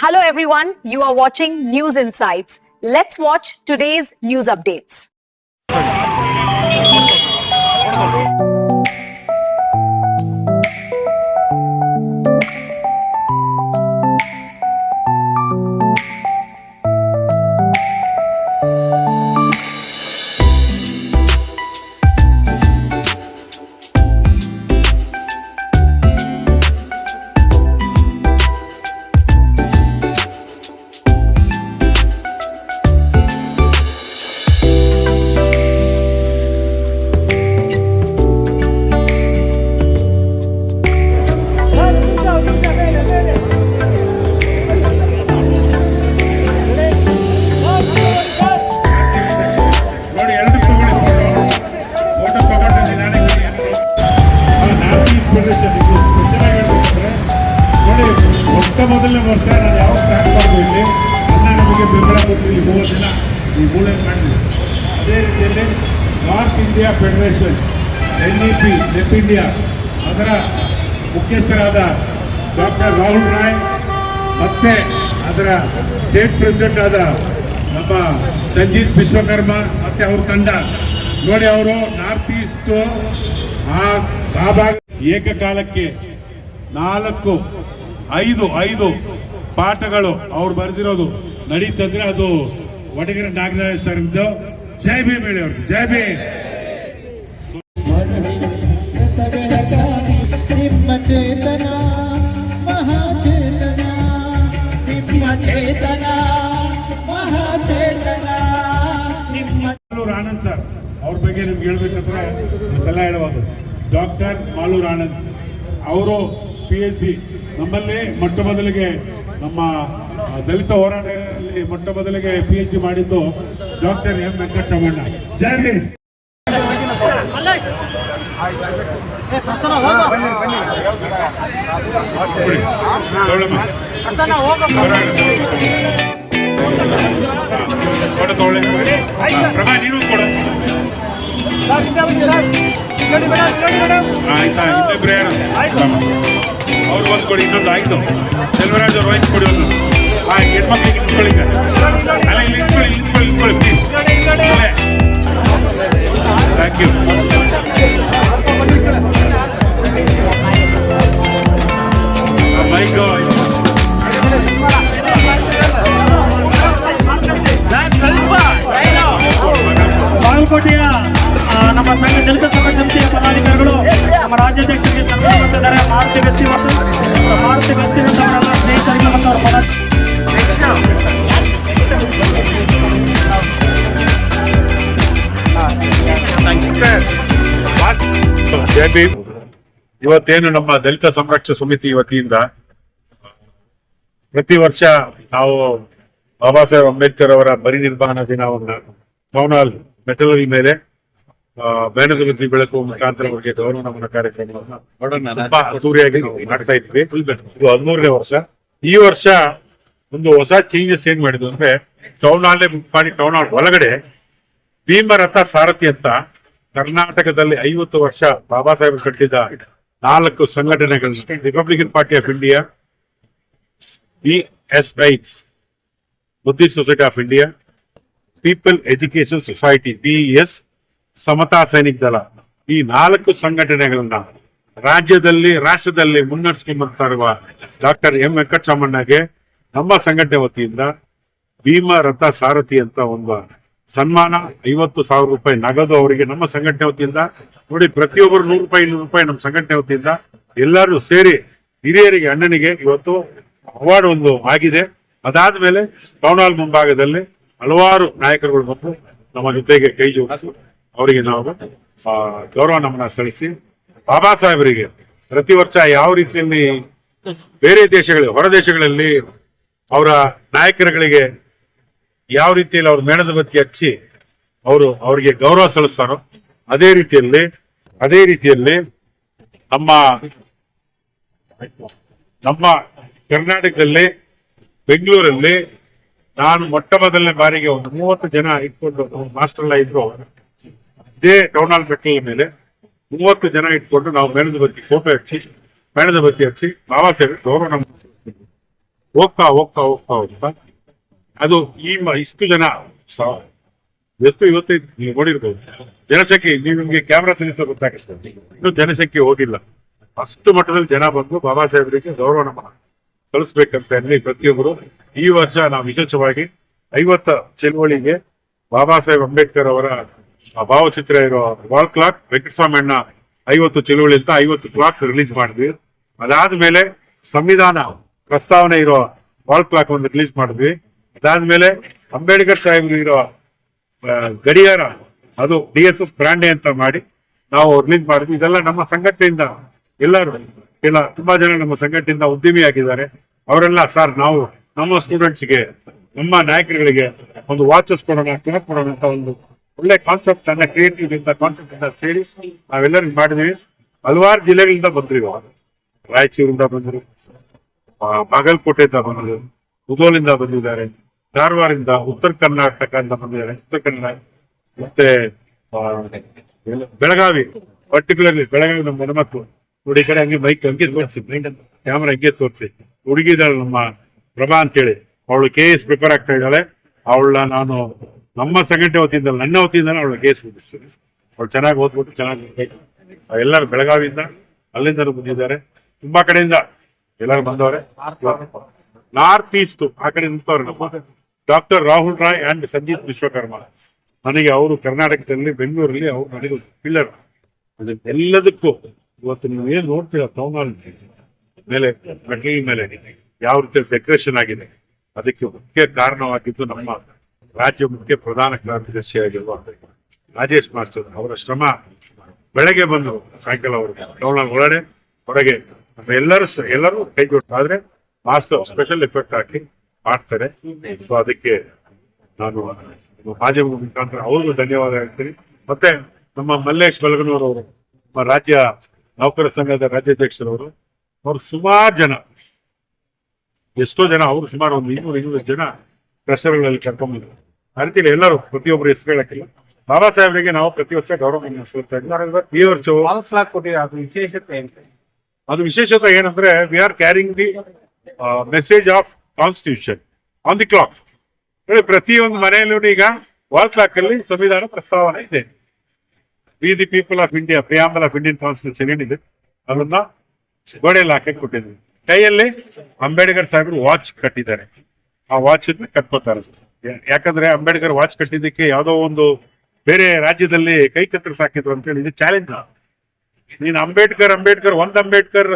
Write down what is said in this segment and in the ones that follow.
Hello everyone, you are watching News Insights. Let's watch today's news updates. ಮೊದಲನೇ ವರ್ಷ ನಾನು ಯಾವ ಪ್ಲಾನ್ ಮಾಡ್ಬೋದು ಇಲ್ಲಿ ಅನ್ನ ನಮಗೆ ಬೆಂಬಲ ಕೊಟ್ಟು ಇಲ್ಲಿ 3 ದಿನ ಈ ಮೂಳೆ ಮಾಡಿದ್ವಿ. ಅದೇ ರೀತಿಯಲ್ಲಿ north India federation NEP NEP India ಅದರ ಮುಖ್ಯಸ್ಥರಾದ ಡಾಕ್ಟರ್ ರಾಹುಲ್ ರಾಯ್ ಮತ್ತೆ ಅದರ ಸ್ಟೇಟ್ ಪ್ರೆಸಿಡೆಂಟ್ ಆದ ನಮ್ಮ ಸಂಜೀತ್ ವಿಶ್ವಕರ್ಮ ಮತ್ತೆ ಅವ್ರ ತಂಡ ನೋಡಿ ಅವರು ನಾರ್ತ್ ಈಸ್ಟ್ ಆ ಭಾಗ ಏಕಕಾಲಕ್ಕೆ 4-5 ಪಾಠಗಳು ಅವ್ರು ಬರೆದಿರೋದು ನಡೀತಂದ್ರೆ ಅದು ವಟಗೆರೆ ನಾಗರಾಜ್ ಸರ್ ಜೈ ಭೀಮ್ ಹೇಳಿ ಅವ್ರಿಗೆ ಜೈ ಭೀಮ್. ನಿಮ್ಮ ಚೇತನ ಮಹಾಚೇತನ ನಿಮ್ಮ ಚೇತನ ಮಹಾಚೇತನ ನಿಮ್ಮ ಮಾಲೂರ್ ಆನಂದ್ ಸರ್ ಅವ್ರ ಬಗ್ಗೆ ನಿಮ್ಗೆ ಹೇಳ್ಬೇಕಂದ್ರೆ ಇದೆಲ್ಲ ಹೇಳ್ಬೋದು. ಡಾಕ್ಟರ್ ಮಾಲೂರ್ ಆನಂದ್ ಅವರು PhD ನಮ್ಮಲ್ಲಿ ಮೊಟ್ಟ ಮೊದಲಿಗೆ ನಮ್ಮ ದಲಿತ ಹೋರಾಟದಲ್ಲಿ ಮೊಟ್ಟ ಮೊದಲಿಗೆ PhD ಮಾಡಿದ್ದು ಡಾಕ್ಟರ್ M ವೆಂಕಟರಮಣ. ಜೈ ಭೀಮ್. ಪ್ರಭಾ ನೀನು ಕೊಡ ಆಯ್ತಾ ಇನ್ನೊಬ್ರು ಯಾರು ಅವ್ರು ಒಂದು ಕೊಡಿ ಇನ್ನೊಂದು ಆಯ್ತು ಸೆಲ್ವರಾಜ್ ಅವ್ರು ವೈಸ್ ಕೊಡಿ ಒಂದು ಹೆಣ್ಮಕ್ಳಿಗೆ ನಿಂತ್ಕೊಳ್ಳಿ ಅಲ್ಲ ಇಲ್ಲಿ ನಿಂತ್ಕೊಳ್ಳಿ ಪ್ಲೀಸ್. Thank you. ಬಾಗಲಕೋಟೆಯ ನಮ್ಮ ಸಂಘ ದಲಿತ ಸಂಘ ಸಮಿತಿಯ ಪದಾಧಿಕಾರಿಗಳು ನಮ್ಮ ರಾಜ್ಯಾಧ್ಯಕ್ಷರಿಗೆ ಸನ್ಮಾನ ಮಾಡ್ತಿದ್ದಾರೆ. ಮಾರುತಿ ಗಸ್ತಿ ಅವರೆಲ್ಲ ಸ್ನೇಹಿತರಿಗೆ ಮತ್ತು ಅವರ ಜೈ ಭೀಮ್. ಇವತ್ತೇನು ನಮ್ಮ ದಲಿತ ಸಂರಕ್ಷಣಾ ಸಮಿತಿ ವತಿಯಿಂದ ಪ್ರತಿ ವರ್ಷ ನಾವು ಬಾಬಾ ಸಾಹೇಬ್ ಅಂಬೇಡ್ಕರ್ ಅವರ ಪರಿನಿರ್ವಾಣ ದಿನವನ್ನು ಟೌನ್ ಹಾಲ್ ಮೆಟಲರಿ ಮೇಲೆ ಮೇಣದಬತ್ತಿ ಬೆಳಕುವ ಮುಖಾಂತರ ಅವರಿಗೆ ಗೌರವ ನಮನ ಕಾರ್ಯಕ್ರಮವನ್ನು ತುಂಬಾ ಅದ್ದೂರಿಯಾಗಿ ನಾವು ಮಾಡ್ತಾ ಇದ್ವಿ. ಇದು 13ನೇ ವರ್ಷ. ಈ ವರ್ಷ ಒಂದು ಹೊಸ ಚೇಂಜಸ್ ಏನ್ ಮಾಡಿದ್ವಿ ಅಂದ್ರೆ ಟೌನ್ ಹಾಲ್ ಮಾಡಿ ಟೌನ್ ಹಾಲ್ ಒಳಗಡೆ ಭೀಮರಥ ಸಾರಥಿ ಅಂತ ಕರ್ನಾಟಕದಲ್ಲಿ 50 ವರ್ಷ ಬಾಬಾ ಸಾಹೇಬ್ ಕಟ್ಟಿದ 4 ಸಂಘಟನೆಗಳು Republican party of India, BSI Buddhist society of India, people education society PES, ಸಮತಾ ಸೈನಿಕ ದಳ, ಈ 4 ಸಂಘಟನೆಗಳನ್ನ ರಾಜ್ಯದಲ್ಲಿ ರಾಷ್ಟ್ರದಲ್ಲಿ ಮುನ್ನಡೆಸ್ಕೊಂಡು ಬರ್ತಾ ಇರುವ ಡಾಕ್ಟರ್ M ವೆಂಕಟರಮಣ್ಣಗೆ ನಮ್ಮ ಸಂಘಟನೆ ವತಿಯಿಂದ ಭೀಮರಥ ಸಾರಥಿ ಅಂತ ಒಂದು ಸನ್ಮಾನ 50,000 ರೂಪಾಯಿ ನಗದು ಅವರಿಗೆ ನಮ್ಮ ಸಂಘಟನೆ ವತಿಯಿಂದ. ನೋಡಿ ಪ್ರತಿಯೊಬ್ಬರು 100 ರೂಪಾಯಿ 200 ರೂಪಾಯಿ ನಮ್ಮ ಸಂಘಟನೆ ವತಿಯಿಂದ ಎಲ್ಲರೂ ಸೇರಿ ಹಿರಿಯರಿಗೆ ಅಣ್ಣನಿಗೆ ಇವತ್ತು ಅವಾರ್ಡ್ ಒಂದು ಆಗಿದೆ. ಅದಾದ್ಮೇಲೆ ಟೌನ್ ಹಾಲ್ ಮುಂಭಾಗದಲ್ಲಿ ಹಲವಾರು ನಾಯಕರುಗಳು ಬಂದು ನಮ್ಮ ಜೊತೆಗೆ ಕೈ ಜೋಡಿಸಿ ಅವರಿಗೆ ನಾವು ಗೌರವ ನಮನ ಸಲ್ಲಿಸಿ ಬಾಬಾ ಸಾಹೇಬರಿಗೆ ಪ್ರತಿ ವರ್ಷ ಯಾವ ರೀತಿಯಲ್ಲಿ ಬೇರೆ ದೇಶಗಳಲ್ಲಿ ಹೊರ ದೇಶಗಳಲ್ಲಿ ಅವರ ನಾಯಕರುಗಳಿಗೆ ಯಾವ ರೀತಿಯಲ್ಲಿ ಅವ್ರ ಮೇಣದ ಬತ್ತಿ ಹಚ್ಚಿ ಅವರಿಗೆ ಗೌರವ ಸಲ್ಲಿಸ್ತಾರೋ ಅದೇ ರೀತಿಯಲ್ಲಿ ನಮ್ಮ ಕರ್ನಾಟಕದಲ್ಲಿ ಬೆಂಗಳೂರಲ್ಲಿ ನಾನು ಮೊಟ್ಟ ಮೊದಲನೇ ಬಾರಿಗೆ ಒಂದು 30 ಜನ ಇಟ್ಕೊಂಡು ಮಾಸ್ಟರ್ ಎಲ್ಲ ಇದ್ರು. ಇದೇ ಟೌನ್ ಹಾಲ್ ಮೆಟ್ಲ ಮೇಲೆ 30 ಜನ ಇಟ್ಕೊಂಡು ನಾವು ಮೇಣದ ಬತ್ತಿ ಫೋಟೋ ಹಚ್ಚಿ ಬಾಬಾ ಸಾಹೇಬ್ ಗೌರವ ಹೋಗ್ತಾ ಅದು ಇಷ್ಟು ಜನ ಎಷ್ಟು ಇವತ್ತೈದು ನೀವು ನೋಡಿರ್ಬೋದು ಜನಸಂಖ್ಯೆ. ನಿಮಗೆ ಕ್ಯಾಮ್ರಾ ತೆಗೆದ ಗೊತ್ತಾಗುತ್ತೆ, ಇನ್ನು ಜನಸಂಖ್ಯೆ ಹೋಗಿಲ್ಲ. ಅಷ್ಟು ಮಟ್ಟದಲ್ಲಿ ಜನ ಬಂದು ಬಾಬಾ ಸಾಹೇಬರಿಗೆ ಗೌರವ ನಮನ ಕಳಿಸ್ಬೇಕಂತ ಹೇಳಿ ಪ್ರತಿಯೊಬ್ಬರು ಈ ವರ್ಷ ನಾವು ವಿಶೇಷವಾಗಿ 50 ಚಳುವಳಿಗೆ ಬಾಬಾ ಸಾಹೇಬ್ ಅಂಬೇಡ್ಕರ್ ಅವರ ಭಾವಚಿತ್ರ ಇರೋ ವಾಲ್ ಕ್ಲಾಕ್ ವೆಂಕಟಸ್ವಾಮಿ ಅಣ್ಣ 50 ಚಳುವಳಿ ಅಂತ 50 ಕ್ಲಾಕ್ ರಿಲೀಸ್ ಮಾಡಿದ್ವಿ. ಅದಾದ್ಮೇಲೆ ಸಂವಿಧಾನ ಪ್ರಸ್ತಾವನೆ ಇರೋ ವಾಲ್ ಕ್ಲಾಕ್ ಒಂದು ರಿಲೀಸ್ ಮಾಡಿದ್ವಿ. ಅದಾದ್ಮೇಲೆ ಅಂಬೇಡ್ಕರ್ ಸಾಹೇಬ್ರು ಇರೋ ಗಡಿಯಾರ ಅದು DSS ಬ್ರಾಂಡೆ ಅಂತ ಮಾಡಿ ನಾವು ರಿಲೀಸ್ ಮಾಡಿದ್ವಿ. ಇದೆಲ್ಲ ನಮ್ಮ ಸಂಘಟನೆಯಿಂದ ಎಲ್ಲರೂ ತುಂಬಾ ಜನ ನಮ್ಮ ಸಂಘಟನೆಯಿಂದ ಉದ್ಯಮಿ ಆಗಿದ್ದಾರೆ. ಅವರೆಲ್ಲ ಸರ್ ನಾವು ನಮ್ಮ ಸ್ಟೂಡೆಂಟ್ಸ್ಗೆ ನಮ್ಮ ನಾಯಕರುಗಳಿಗೆ ಒಂದು ವಾಚಸ್ ಕೊಡೋಣ, ಕ್ಲಾಕ್ ಕೊಡೋಣ ಅಂತ ಒಂದು ಒಳ್ಳೆ ಕಾನ್ಸೆಪ್ಟ್ ಅನ್ನ ಕ್ರಿಯೇಟಿವ್ ಇಂದ ಕಾನ್ಸೆಪ್ಟ್ ಇಂದ ಸೇರಿ ನಾವೆಲ್ಲರೂ ಮಾಡಿದ್ವಿ. ಹಲವಾರು ಜಿಲ್ಲೆಗಳಿಂದ ಬಂದ್ರು, ಇವಾಗ ರಾಯಚೂರಿಂದ ಬಂದರು, ಬಾಗಲಕೋಟೆಯಿಂದ ಬಂದರು, ಮುಧೋಲಿಂದ ಬಂದಿದ್ದಾರೆ, ಧಾರವಾಡದಿಂದ, ಉತ್ತರ ಕರ್ನಾಟಕ ಅಂತ ಬಂದಿದ್ದಾರೆ, ಉತ್ತರ ಕನ್ನಡ ಮತ್ತೆ ಬೆಳಗಾವಿ, ಪರ್ಟಿಕ್ಯುಲರ್ಲಿ ಬೆಳಗಾವಿ ನಮ್ಮ ಹೆಣ್ಮಕ್ಳು ನೋಡಿ. ಈ ಕಡೆ ಹಂಗೆ ಮೈಕ್ ಹಂಗೆ ತೋರಿಸಿ, ಕ್ಯಾಮ್ರಾ ಹಂಗೆ ತೋರಿಸಿ. ಹುಡುಗಿದಾಳೆ ನಮ್ಮ ಪ್ರಭಾ ಅಂತೇಳಿ, ಅವಳು KS ಪ್ರಿಪೇರ್ ಆಗ್ತಾ ಇದ್ದಾಳೆ. ಅವಳ ನಾನು ನಮ್ಮ ಸಂಘಟನೆ ವತಿಯಿಂದ, ನನ್ನ ವತಿಯಿಂದ ಅವಳು KS ಓದಿಸ್ತೀನಿ. ಅವಳು ಚೆನ್ನಾಗಿ ಓದ್ಬಿಟ್ಟು ಚೆನ್ನಾಗಿ ಎಲ್ಲರೂ ಬೆಳಗಾವಿಯಿಂದ ಅಲ್ಲಿಂದ ಬಂದಿದ್ದಾರೆ, ತುಂಬಾ ಕಡೆಯಿಂದ ಎಲ್ಲರೂ ಬಂದವ್ರೆ. ನಾರ್ತ್ ಈಸ್ಟ್ ಆ ಕಡೆ ನಿಂತವ್ರೆ ನಮ್ಮ ಡಾಕ್ಟರ್ ರಾಹುಲ್ ರಾಯ್ ಅಂಡ್ ಸಂಜೀತ್ ವಿಶ್ವಕರ್ಮ. ನನಗೆ ಅವರು ಕರ್ನಾಟಕದಲ್ಲಿ ಬೆಂಗಳೂರಲ್ಲಿ ಅವರು ನನಗೆ ಪಿಲ್ಲರ್. ಎಲ್ಲದಕ್ಕೂ ಇವತ್ತು ನೀವು ಏನ್ ನೋಡ್ತೀರ ಟೌನ್ ಹಾಲ್ ಮೇಲೆ ಮೆಟಲ್ ಮೇಲೆ ಯಾವ ರೀತಿ ಡೆಕೋರೇಷನ್ ಆಗಿದೆ, ಅದಕ್ಕೆ ಮುಖ್ಯ ಕಾರಣವಾಗಿದ್ದು ನಮ್ಮ ರಾಜ್ಯ ಮುಖ್ಯ ಪ್ರಧಾನ ಕಾರ್ಯದರ್ಶಿಯಾಗಿರುವ ರಾಜೇಶ್ ಮಾಸ್ಟರ್ ಅವರ ಶ್ರಮ. ಬೆಳಗ್ಗೆ ಬಂದು ಸಾಯಂಕಾಲ ಅವರು ಟೌನ್ ಹಾಲ್ ಒಳಗಡೆ ಹೊರಗೆ ಎಲ್ಲರೂ ಕೈ ಆದ್ರೆ ಮಾಸ್ಟರ್ ಸ್ಪೆಷಲ್ ಎಫೆಕ್ಟ್ ಹಾಕಿ ಮಾಡ್ತಾರೆ. ಸೊ ಅದಕ್ಕೆ ನಾನು ಮಾಜಿ ಮುಖಾಂತರ ಅವ್ರಿಗೂ ಧನ್ಯವಾದ ಹೇಳ್ತೀನಿ. ಮತ್ತೆ ನಮ್ಮ ಮಲ್ಲೇಶ್ ಬೆಳಗನೂರವರು, ನಮ್ಮ ರಾಜ್ಯ ನೌಕರ ಸಂಘದ ರಾಜ್ಯಾಧ್ಯಕ್ಷರವರು, ಅವರು ಸುಮಾರು ಜನ, ಎಷ್ಟೋ ಜನ, ಅವರು ಸುಮಾರು ಒಂದು 200 ಜನ ಟ್ರೆಷರ್ಗಳಲ್ಲಿ ಕರ್ಕೊಂಡ್ಬಂದ್ರು. ಆ ರೀತಿಯಲ್ಲಿ ಎಲ್ಲರೂ ಪ್ರತಿಯೊಬ್ಬರು ಹೆಸರು ಹೇಳಕ್ಕಿಲ್ಲ. ಬಾಬಾ ಸಾಹೇಬರಿಗೆ ನಾವು ಪ್ರತಿ ವರ್ಷ ಗೌರವ ಸಲ್ಲಿಸ್ತಾ ಇದ್ದೀವಿ. ಈ ವರ್ಷವು ಅದು ವಿಶೇಷತೆ ಏನಂದ್ರೆ we are carrying the message of constitution on the clock. ಪ್ರತಿಯೊಂದು ಮನೆಯಲ್ಲೂ ಈಗ ವಾಲ್ ಕ್ಲಾಕ್ ಅಲ್ಲಿ ಸಂವಿಧಾನ ಪ್ರಸ್ತಾವನೆ ಇದೆ. We the people of India, preamble of Indian constitution ಏನಿದೆ ಅದನ್ನ ಗೋಡೆಯಲ್ಲಿ ಹಾಕಿ ಕೊಟ್ಟಿದ್ವಿ. ಕೈಯಲ್ಲಿ ಅಂಬೇಡ್ಕರ್ ಸಾಹೇಬರು ವಾಚ್ ಕಟ್ಟಿದ್ದಾರೆ, ಆ ವಾಚ್ ಕಟ್ಕೋತಾರೆ. ಯಾಕಂದ್ರೆ ಅಂಬೇಡ್ಕರ್ ವಾಚ್ ಕಟ್ಟಿದ್ದಕ್ಕೆ ಯಾವುದೋ ಒಂದು ಬೇರೆ ರಾಜ್ಯದಲ್ಲಿ ಕೈ ಕತ್ತರಿಸಿ ಹಾಕಿದ್ರು ಅಂತ ಹೇಳಿ ಇದು ಚಾಲೆಂಜ್. ನೀನು ಅಂಬೇಡ್ಕರ್ ಒಂದ್ ಅಂಬೇಡ್ಕರ್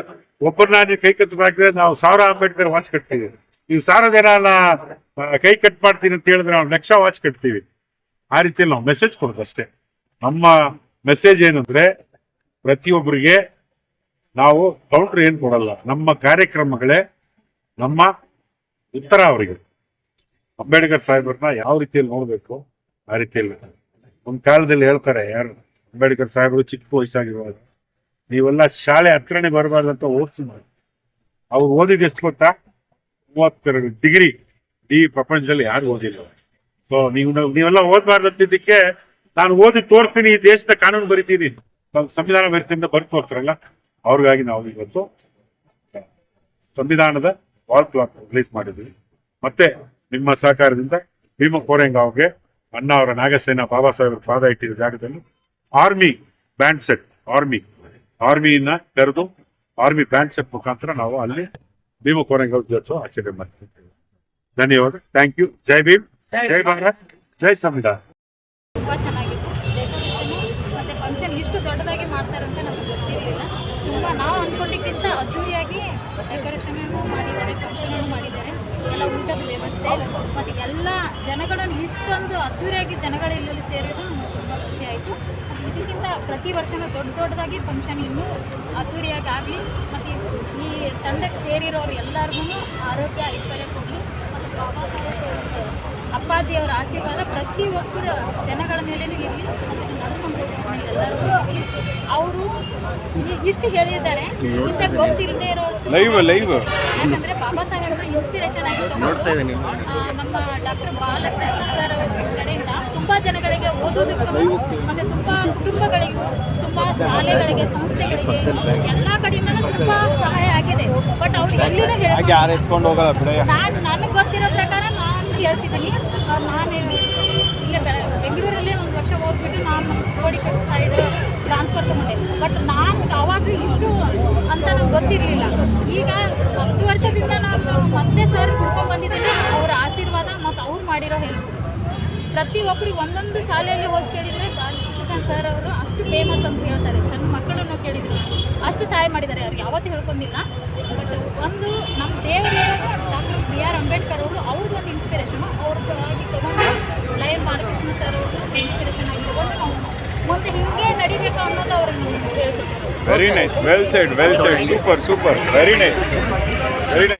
ಒಬ್ಬರನ್ನ ನೀವು ಕೈ ಕತ್ತರಿಸಿ ಹಾಕಿದ್ರೆ ನಾವು 1000 ಅಂಬೇಡ್ಕರ್ ವಾಚ್ ಕಟ್ತೀವಿ. ನೀವು 1000 ಜನ ಕೈ ಕಟ್ ಮಾಡ್ತೀನಿ ಅಂತ ಹೇಳಿದ್ರೆ ನಾವು 1,00,000 ವಾಚ್ ಕಟ್ತೀವಿ. ಆ ರೀತಿಯಲ್ಲಿ ನಾವು ಮೆಸೇಜ್ ಕೊಡೋದು ಅಷ್ಟೇ. ನಮ್ಮ ಮೆಸೇಜ್ ಏನಂದ್ರೆ ಪ್ರತಿಯೊಬ್ಬರಿಗೆ ನಾವು ಕೌಂಟ್ರ್ ಏನ್ ಕೊಡಲ್ಲ, ನಮ್ಮ ಕಾರ್ಯಕ್ರಮಗಳೇ ನಮ್ಮ ಉತ್ತರ. ಅವರಿಗೆ ಅಂಬೇಡ್ಕರ್ ಸಾಹೇಬ್ರನ್ನ ಯಾವ ರೀತಿಯಲ್ಲಿ ನೋಡ್ಬೇಕು ಆ ರೀತಿಯಲ್ಲಿ. ಒಂದ್ ಕಾಲದಲ್ಲಿ ಹೇಳ್ತಾರೆ, ಯಾರು ಅಂಬೇಡ್ಕರ್ ಸಾಹೇಬರು ಚಿಕ್ಕ ವಯಸ್ಸಾಗಿರುವಾಗ ನೀವೆಲ್ಲ ಶಾಲೆ ಹತ್ರನೇ ಬರಬಾರ್ದಂತ ಓದಿಸಿದ್ರು. ಅವ್ರು ಓದಿದ್ ಎಷ್ಟು ಗೊತ್ತಾ? 32 ಡಿಗ್ರಿ. ಈ ಪ್ರಪಂಚದಲ್ಲಿ ಯಾರು ಓದಿಲ್ಲ. ಸೊ ನೀವೆಲ್ಲ ಓದ್ಬಾರ್ದಂತಿದ್ದಕ್ಕೆ ನಾನು ಓದಿ ತೋರ್ತೀನಿ, ಈ ದೇಶದ ಕಾನೂನು ಬರಿತೀನಿ, ಸಂವಿಧಾನ ಬರಿತೀನಿ ಬರ್ ತೋರ್ತಾರಲ್ಲ, ಅವ್ರಿಗಾಗಿ ನಾವು ಇವತ್ತು ಸಂವಿಧಾನದ ವಾಲ್ ಕ್ಲಾಕ್ ರಿಲೀಸ್ ಮಾಡಿದ್ವಿ. ಮತ್ತೆ ನಿಮ್ಮ ಸಹಕಾರದಿಂದ ಭೀಮ ಕೋರೆಗಾಂವ್ಗೆ ಅಣ್ಣ ಅವರ ನಾಗಸೇನಾ ಬಾಬಾ ಸಾಹೇಬ್ ಪಾದ ಇಟ್ಟಿದ್ದ ಜಾಗದಲ್ಲಿ ಆರ್ಮಿ ಬ್ಯಾಂಡ್ ಸೆಟ್, ಆರ್ಮಿಯನ್ನ ಕರೆದು ಆರ್ಮಿ ಬ್ಯಾಂಡ್ ಸೆಟ್ ಮುಖಾಂತರ ನಾವು ಅಲ್ಲಿ ಭೀಮ ಕೋರೆಗಾಂವ್ ದಿವಸ ಆಚರಣೆ ಮಾಡ್ತೀವಿ. ಧನ್ಯವಾದ. Thank you. ಜೈ ಭೀಮ್, ಜೈ ಭಾರತ್, ಜೈ ಸಂವಿಧಾನ. ತುಂಬ ಚೆನ್ನಾಗಿತ್ತು ಡೆಕೋರೇಷನು ಮತ್ತು ಫಂಕ್ಷನ್ ಇಷ್ಟು ದೊಡ್ಡದಾಗಿ ಮಾಡ್ತಾರೆ ಅಂತ ನಮಗೆ ಗೊತ್ತಿರಲಿಲ್ಲ. ತುಂಬ ನಾವು ಅಂದ್ಕೊಂಡಿದ್ದಕ್ಕಿಂತ ಅದ್ದೂರಿಯಾಗಿ ಡೆಕೋರೇಷನನ್ನು ಮಾಡಿದ್ದಾರೆ, ಫಂಕ್ಷನನ್ನು ಮಾಡಿದ್ದಾರೆ. ಎಲ್ಲ ಊಟದ ವ್ಯವಸ್ಥೆ ಮತ್ತು ಎಲ್ಲ ಜನಗಳನ್ನು ಇಷ್ಟೊಂದು ಅದ್ದೂರಿಯಾಗಿ ಜನಗಳು ಇಲ್ಲಲ್ಲಿ ಸೇರಿದ್ದು ನಮಗೆ ತುಂಬ ಖುಷಿಯಾಯಿತು. ಇದಕ್ಕಿಂತ ಪ್ರತಿ ವರ್ಷವೂ ದೊಡ್ಡದಾಗಿ ಫಂಕ್ಷನ್ ಇನ್ನೂ ಅದ್ದೂರಿಯಾಗಿ ಆಗಲಿ ಮತ್ತು ಈ ತಂಡಕ್ಕೆ ಸೇರಿರೋರು ಎಲ್ಲರಿಗೂ ಆರೋಗ್ಯ ಐಶ್ವರ್ಯ ಕೊಡಲಿ ಮತ್ತು ಬಾಬಾ ಸಾಹೇಬ್ ಅಪ್ಪಾಜಿಯವರ ಆಶೀರ್ವಾದ ಪ್ರತಿಯೊಬ್ಬರ ಜನಗಳ ಮೇಲೇನೂ ಇರಲಿ. ನಡ್ಕೊಂಡು ಹೋಗೋರ ಎಲ್ಲರೂ ಅವರು ಇಷ್ಟು ಹೇಳಿದ್ದಾರೆ, ಇಂಥ ಗೊತ್ತಿಲ್ಲದೆ ಇರೋಷ್ಟು. ಯಾಕಂದರೆ ಬಾಬಾ ಸಾಹೇಬರು ಇನ್ಸ್ಪಿರೇಷನ್ ಆಗಿ ತಗೊಂಡು ನಮ್ಮ ಡಾಕ್ಟರ್ ಬಾಲಕೃಷ್ಣ ಸರ್ ಅವ್ರ ಕಡೆಯಿಂದ ತುಂಬ ಜನಗಳಿಗೆ ಓದೋದಕ್ಕೂ ಮತ್ತು ತುಂಬ ಕುಟುಂಬಗಳಿಗೂ ತುಂಬ ಶಾಲೆಗಳಿಗೆ ಸಂಸ್ಥೆಗಳಿಗೆ ಎಲ್ಲ ಕಡೆಯಿಂದನೂ ತುಂಬ ಸಹಾಯ ಆಗಿದೆ. ಬಟ್ ಅವ್ರು ಎಲ್ಲಿನೂ ಹೇಳಿ ನನಗೆ ಗೊತ್ತಿರೋ ಪ್ರಕಾರ ನಾನು ಹೇಳ್ತಿದ್ದೀನಿ. ನಾನು ಇಲ್ಲೇ ಬೆಂಗಳೂರಲ್ಲೇ ಒಂದು ವರ್ಷ ಹೋಗ್ಬಿಟ್ಟು ನಾನು ಕೋಡಿಕಟ್ ಸೈಡ್ ಟ್ರಾನ್ಸ್ಫರ್ ತೊಗೊಂಡೆ. ಬಟ್ ನಾನು ಅವಾಗ ಇಷ್ಟು ಅಂತ ನಂಗೆ ಗೊತ್ತಿರಲಿಲ್ಲ. ಈಗ 10 ವರ್ಷದಿಂದ ನಾನು ಮತ್ತೆ ಸರ್ ಹುಡ್ಕೊಂಡು ಬಂದಿದ್ದೀನಿ. ಅವರ ಆಶೀರ್ವಾದ ಮತ್ತು ಅವ್ರು ಮಾಡಿರೋ ಹೆಲ್ಪ್ ಪ್ರತಿಯೊಬ್ಬರಿಗೆ ಒಂದೊಂದು ಶಾಲೆಯಲ್ಲಿ ಹೋಗಿ ಕೇಳಿದರೆ ಬಾಲಕೃಷ್ಣ ಸರ್ ಅವರು ಅಷ್ಟು ಫೇಮಸ್ ಅಂತ ಹೇಳ್ತಾರೆ. ಸಣ್ಣ ಮಕ್ಕಳನ್ನು ಕೇಳಿದ್ರು ಅಷ್ಟು ಸಹಾಯ ಮಾಡಿದ್ದಾರೆ. ಅವ್ರಿಗೆ ಯಾವತ್ತೂ ಹೇಳ್ಕೊಂಡಿಲ್ಲ. ಬಟ್ ಒಂದು ನಮ್ಮ ದೇವರಿರೋದು ಡಾಕ್ಟರ್ B.R. ಅಂಬೇಡ್ಕರ್ ಅವರು ಅವ್ರದ್ದು ಒಂದು ಇನ್ಸ್ಪಿರೇಷನು ಅವ್ರದ್ದು ಆಗಿ ತೊಗೊಂಡು ಲಯನ್ ಬಾಲಕೃಷ್ಣ ಸರ್ ಅವರು ಇನ್ಸ್ಪಿರೇಷನ್ ಆಗಿ ತೊಗೊಂಡು ನಾವು ಮುಂದೆ ಹಿಂಗೆ ನಡಿಬೇಕು ಅನ್ನೋದು ಅವ್ರಿಗೆ ಹೇಳ್ತಿದ್ದಾರೆ. Very nice. Well said. Super. Very nice.